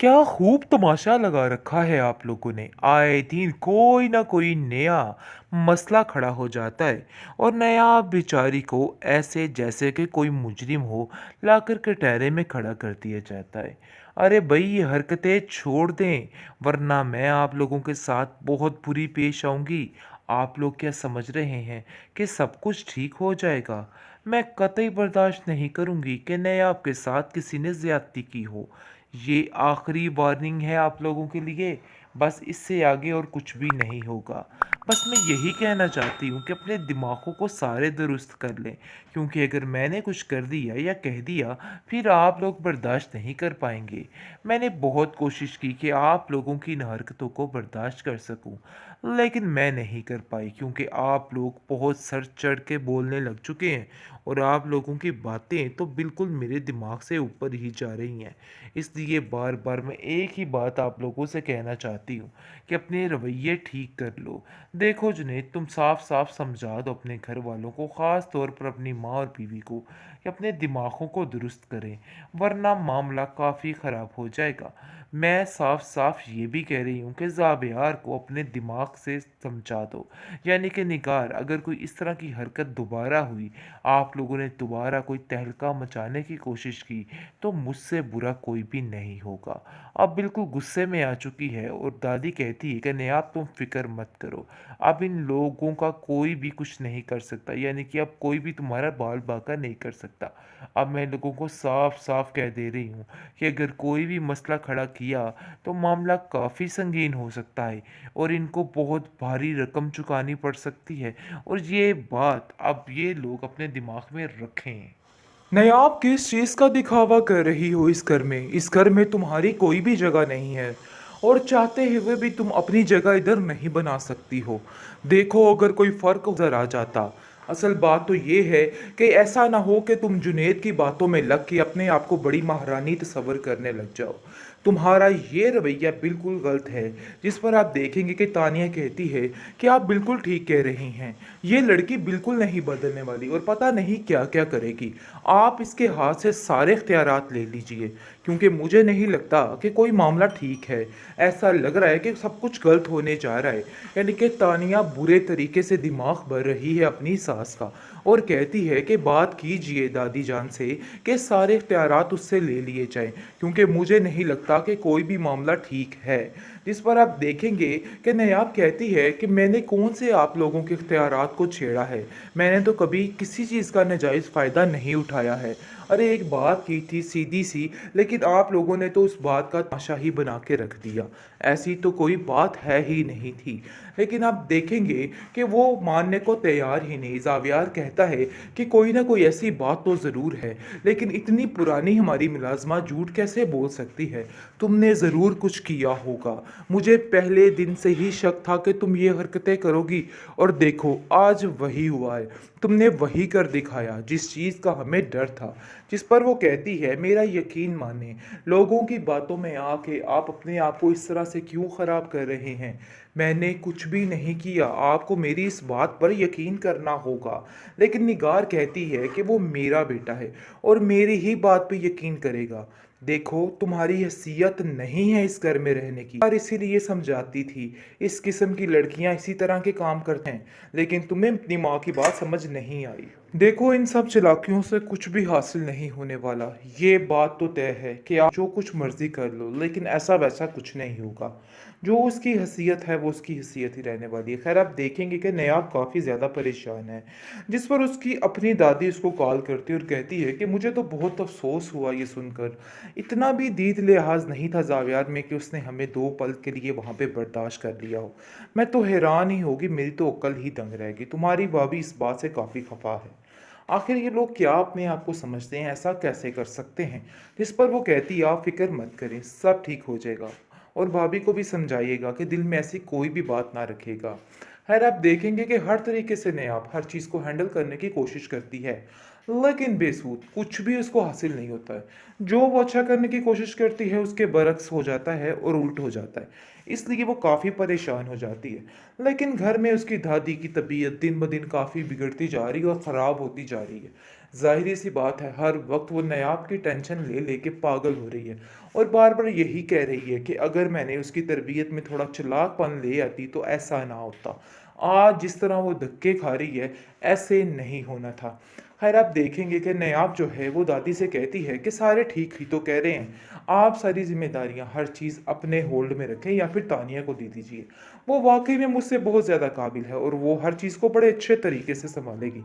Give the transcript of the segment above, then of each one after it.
क्या खूब तमाशा लगा रखा है आप लोगों ने। आए दिन कोई ना कोई नया मसला खड़ा हो जाता है और नया बेचारी को ऐसे जैसे कि कोई मुजरिम हो लाकर कटहरे में खड़ा कर दिया जाता है। अरे भाई ये हरकतें छोड़ दें वरना मैं आप लोगों के साथ बहुत बुरी पेश आऊंगी। आप लोग क्या समझ रहे हैं कि सब कुछ ठीक हो जाएगा? मैं कतई बर्दाश्त नहीं करूंगी कि नया आपके साथ किसी ने ज्यादती की हो। ये आखिरी वार्निंग है आप लोगों के लिए। बस इससे आगे और कुछ भी नहीं होगा। बस मैं यही कहना चाहती हूँ कि अपने दिमागों को सारे दुरुस्त कर लें, क्योंकि अगर मैंने कुछ कर दिया या कह दिया फिर आप लोग बर्दाश्त नहीं कर पाएंगे। मैंने बहुत कोशिश की कि आप लोगों की इन हरकतों को बर्दाश्त कर सकूं, लेकिन मैं नहीं कर पाई क्योंकि आप लोग बहुत सर चढ़ के बोलने लग चुके हैं और आप लोगों की बातें तो बिल्कुल मेरे दिमाग से ऊपर ही जा रही हैं। इसलिए बार बार मैं एक ही बात आप लोगों से कहना चाहती हूँ कि अपने रवैये ठीक कर लो। देखो जुनैद, तुम साफ साफ समझा दो अपने घर वालों को, ख़ास तौर पर अपनी माँ और बीवी को, कि अपने दिमागों को दुरुस्त करें वरना मामला काफ़ी ख़राब हो जाएगा। मैं साफ साफ ये भी कह रही हूँ कि ज़ाबियार को अपने दिमाग से समझा दो, यानी कि निगार, अगर कोई इस तरह की हरकत दोबारा हुई, आप लोगों ने दोबारा कोई तहलका मचाने की कोशिश की, तो मुझसे बुरा कोई भी नहीं होगा। अब बिल्कुल गुस्से में आ चुकी है और दादी कहती है कि नियाब तुम फिक्र मत करो, अब इन लोगों का कोई भी कुछ नहीं कर सकता, यानी कि अब कोई भी तुम्हारा बाल बाका नहीं कर सकता। अब मैं लोगों को साफ साफ कह दे रही हूँ कि अगर कोई भी मसला खड़ा किया तो मामला काफ़ी संगीन हो सकता है और इनको बहुत भारी रकम चुकानी पड़ सकती है। और ये बात अब ये लोग अपने दिमाग में रखें। नहीं, आप किस चीज़ का दिखावा कर रही हो? इस घर में तुम्हारी कोई भी जगह नहीं है और चाहते हुए भी तुम अपनी जगह इधर नहीं बना सकती हो। देखो, अगर कोई फ़र्क उधर आ जाता। असल बात तो ये है कि ऐसा ना हो कि तुम जुनैद की बातों में लग के अपने आप को बड़ी महारानी तस्वर करने लग जाओ। तुम्हारा ये रवैया बिल्कुल गलत है, जिस पर आप देखेंगे कि तानिया कहती है कि आप बिल्कुल ठीक कह रही हैं, ये लड़की बिल्कुल नहीं बदलने वाली और पता नहीं क्या क्या करेगी। आप इसके हाथ से सारे इख्तियारात ले लीजिए, क्योंकि मुझे नहीं लगता कि कोई मामला ठीक है। ऐसा लग रहा है कि सब कुछ गलत होने जा रहा है, यानी कि तानिया बुरे तरीके से दिमाग भर रही है अपनी सास का और कहती है कि बात कीजिए दादी जान से कि सारे इख्तियारात उससे ले लिए जाएं, क्योंकि मुझे नहीं लगता कि कोई भी मामला ठीक है। जिस पर आप देखेंगे कि नयाब कहती है कि मैंने कौन से आप लोगों के इख्तियारात को छेड़ा है, मैंने तो कभी किसी चीज़ का नाजायज़ फ़ायदा नहीं उठाया है। अरे एक बात की थी सीधी सी, लेकिन आप लोगों ने तो उस बात का तमाशा ही बना के रख दिया। ऐसी तो कोई बात है ही नहीं थी। लेकिन आप देखेंगे कि वो मानने को तैयार ही नहीं। ज़ावियार कहता है कि कोई ना कोई ऐसी बात तो ज़रूर है, लेकिन इतनी पुरानी हमारी मुलाजमा झूठ कैसे बोल सकती है? तुमने ज़रूर कुछ किया होगा। मुझे पहले दिन से ही शक था कि तुम ये हरकतें करोगी और देखो आज वही हुआ है। तुमने वही कर दिखाया जिस चीज़ का हमें डर था। जिस पर वो कहती है, मेरा यकीन माने, लोगों की बातों में आके आप अपने आप को इस तरह से क्यों ख़राब कर रहे हैं? मैंने कुछ भी नहीं किया, आपको मेरी इस बात पर यकीन करना होगा। लेकिन निगार कहती है कि वो मेरा बेटा है और मेरी ही बात पे यकीन करेगा। देखो, तुम्हारी हैसियत नहीं है इस घर में रहने की, और इसीलिए समझाती थी। इस किस्म की लड़कियां इसी तरह के काम करते हैं, लेकिन तुम्हें अपनी माँ की बात समझ नहीं आई। देखो, इन सब चालाकियों से कुछ भी हासिल नहीं होने वाला। ये बात तो तय है कि आप जो कुछ मर्जी कर लो, लेकिन ऐसा वैसा कुछ नहीं होगा। जो उसकी हैसियत है वो उसकी हैसियत ही रहने वाली है। खैर, आप देखेंगे कि नयाब काफ़ी ज़्यादा परेशान है। जिस पर उसकी अपनी दादी उसको कॉल करती है और कहती है कि मुझे तो बहुत अफसोस हुआ ये सुनकर। इतना भी दीद लिहाज नहीं था जावियार में कि उसने हमें 2 पल के लिए वहाँ पे बर्दाश्त कर लिया हो। मैं तो हैरान ही होगी, मेरी तो अक्ल ही दंग रहेगी। तुम्हारी भाभी इस बात से काफ़ी खफा है। आखिर ये लोग क्या अपने आप को समझते हैं, ऐसा कैसे कर सकते हैं? जिस पर वो कहती है, आप फिक्र मत करें, सब ठीक हो जाएगा। और भाभी को भी समझाइएगा कि दिल में ऐसी कोई भी बात ना रखेगा। खैर, आप देखेंगे कि हर तरीके से नयाब हर चीज़ को हैंडल करने की कोशिश करती है, लेकिन बेसूद कुछ भी उसको हासिल नहीं होता है। जो वो अच्छा करने की कोशिश करती है उसके बरक्स हो जाता है और उल्ट हो जाता है। इसलिए वो काफ़ी परेशान हो जाती है। लेकिन घर में उसकी दादी की तबीयत दिन ब दिन काफ़ी बिगड़ती जा रही है और ख़राब होती जा रही है। ज़ाहिर सी बात है, हर वक्त वो नयाब की टेंशन ले लेके पागल हो रही है और बार-बार यही कह रही है कि अगर मैंने उसकी तरबियत में थोड़ा चालाकपन ले आती तो ऐसा ना होता। आज जिस तरह वो धक्के खा रही है, ऐसे नहीं होना था। खैर आप देखेंगे कि नायाब जो है वो दादी से कहती है कि सारे ठीक ही तो कह रहे हैं। आप सारी ज़िम्मेदारियाँ हर चीज़ अपने होल्ड में रखें या फिर तानिया को दे दीजिए। वो वाक़ई में मुझसे बहुत ज़्यादा काबिल है और वो हर चीज़ को बड़े अच्छे तरीके से सँभालेगी।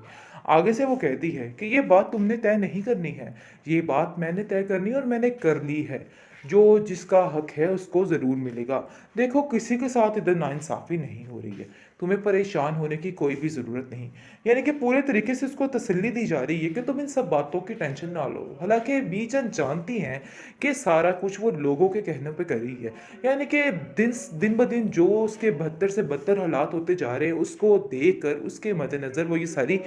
आगे से वो कहती है कि ये बात तुमने तय नहीं करनी है, ये बात मैंने तय करनी है और मैंने कर ली है। जो जिसका हक है उसको ज़रूर मिलेगा। देखो किसी के साथ इधर नाइंसाफ़ी नहीं हो रही है। तुम्हें परेशान होने की कोई भी ज़रूरत नहीं। यानी कि पूरे तरीके से उसको तसल्ली दी जा रही है कि तुम इन सब बातों की टेंशन ना लो। हालाँकि बीचन जानती हैं कि सारा कुछ वो लोगों के कहने पे कर रही है। यानी कि दिन ब दिन जो उसके बदतर से बदतर हालात होते जा रहे हैं, उसको देखकर उसके मद्देनज़र वो ये सारी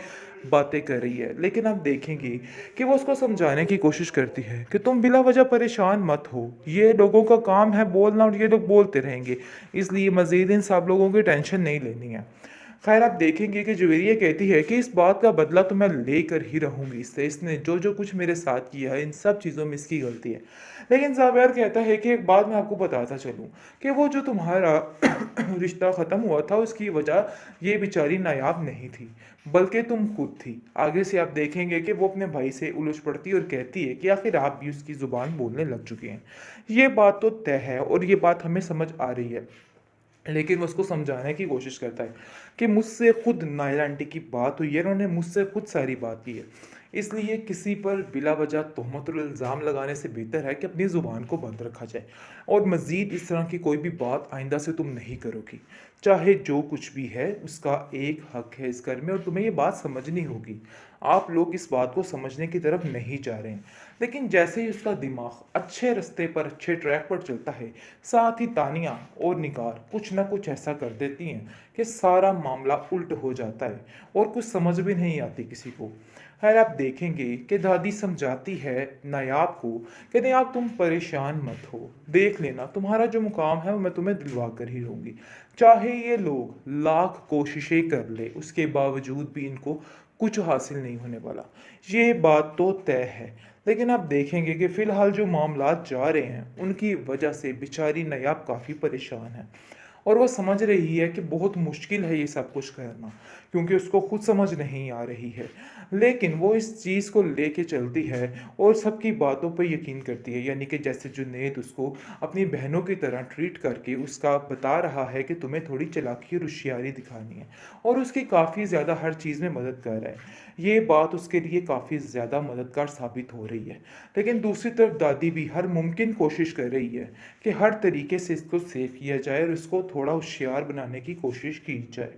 बातें कर रही है। लेकिन आप देखेंगी कि वो उसको समझाने की कोशिश करती है कि तुम बिला वजह परेशान मत हो। ये लोगों का काम है बोलना और ये लोग बोलते रहेंगे। इसलिए मज़ीद इन सब लोगों की टेंशन नहीं लेनी है। खैर आप देखेंगे कि जुवेरिया कहती है कि इस बात का बदला तो मैं लेकर ही रहूँगी इससे। इसने जो कुछ मेरे साथ किया है, इन सब चीज़ों में इसकी गलती है। लेकिन ज़ावेर कहता है कि एक बात मैं आपको बताता चलूँ कि वो जो तुम्हारा रिश्ता ख़त्म हुआ था उसकी वजह ये बेचारी नायाब नहीं थी, बल्कि तुम खुद थी। आगे से आप देखेंगे कि वो अपने भाई से उलझ पड़ती है और कहती है कि आखिर आप भी उसकी ज़ुबान बोलने लग चुके हैं। ये बात तो तय है और ये बात हमें समझ आ रही है। लेकिन वो उसको समझाने की कोशिश करता है कि मुझसे खुद नायला आंटी की बात हुई है, उन्होंने मुझसे खुद सारी बात की है। इसलिए किसी पर बिला वजह तोहमत और इल्ज़ाम लगाने से बेहतर है कि अपनी ज़ुबान को बंद रखा जाए और मज़ीद इस तरह की कोई भी बात आइंदा से तुम नहीं करोगी। चाहे जो कुछ भी है उसका एक हक है इस घर में और तुम्हें ये बात समझनी होगी। आप लोग इस बात को समझने की तरफ नहीं जा रहे हैं। लेकिन जैसे ही उसका दिमाग अच्छे रास्ते पर, अच्छे ट्रैक पर चलता है, साथ ही तानिया और निगार कुछ ना कुछ ऐसा कर देती हैं कि सारा मामला उल्ट हो जाता है और कुछ समझ भी नहीं आती किसी को। खैर आप देखेंगे कि दादी समझाती है नायाब को कि नायाब तुम परेशान मत हो, देख लेना तुम्हारा जो मुकाम है वो मैं तुम्हें दिलवा कर ही रहूँगी। चाहे ये लोग लाख कोशिशें कर ले उसके बावजूद भी इनको कुछ हासिल नहीं होने वाला। ये बात तो तय है। लेकिन आप देखेंगे कि फ़िलहाल जो मामलात जा रहे हैं, उनकी वजह से बेचारी नायाब काफ़ी परेशान है और वो समझ रही है कि बहुत मुश्किल है ये सब कुछ करना, क्योंकि उसको खुद समझ नहीं आ रही है। लेकिन वो इस चीज़ को लेके चलती है और सबकी बातों पे यकीन करती है। यानी कि जैसे जुनैद उसको अपनी बहनों की तरह ट्रीट करके उसका बता रहा है कि तुम्हें थोड़ी चालाकी और होशियारी दिखानी है और उसकी काफ़ी ज़्यादा हर चीज़ में मदद कर रहा है। ये बात उसके लिए काफ़ी ज़्यादा मददगार साबित हो रही है। लेकिन दूसरी तरफ दादी भी हर मुमकिन कोशिश कर रही है कि हर तरीके से इसको सेव किया जाए और इसको थोड़ा होशियार बनाने की कोशिश की जाए।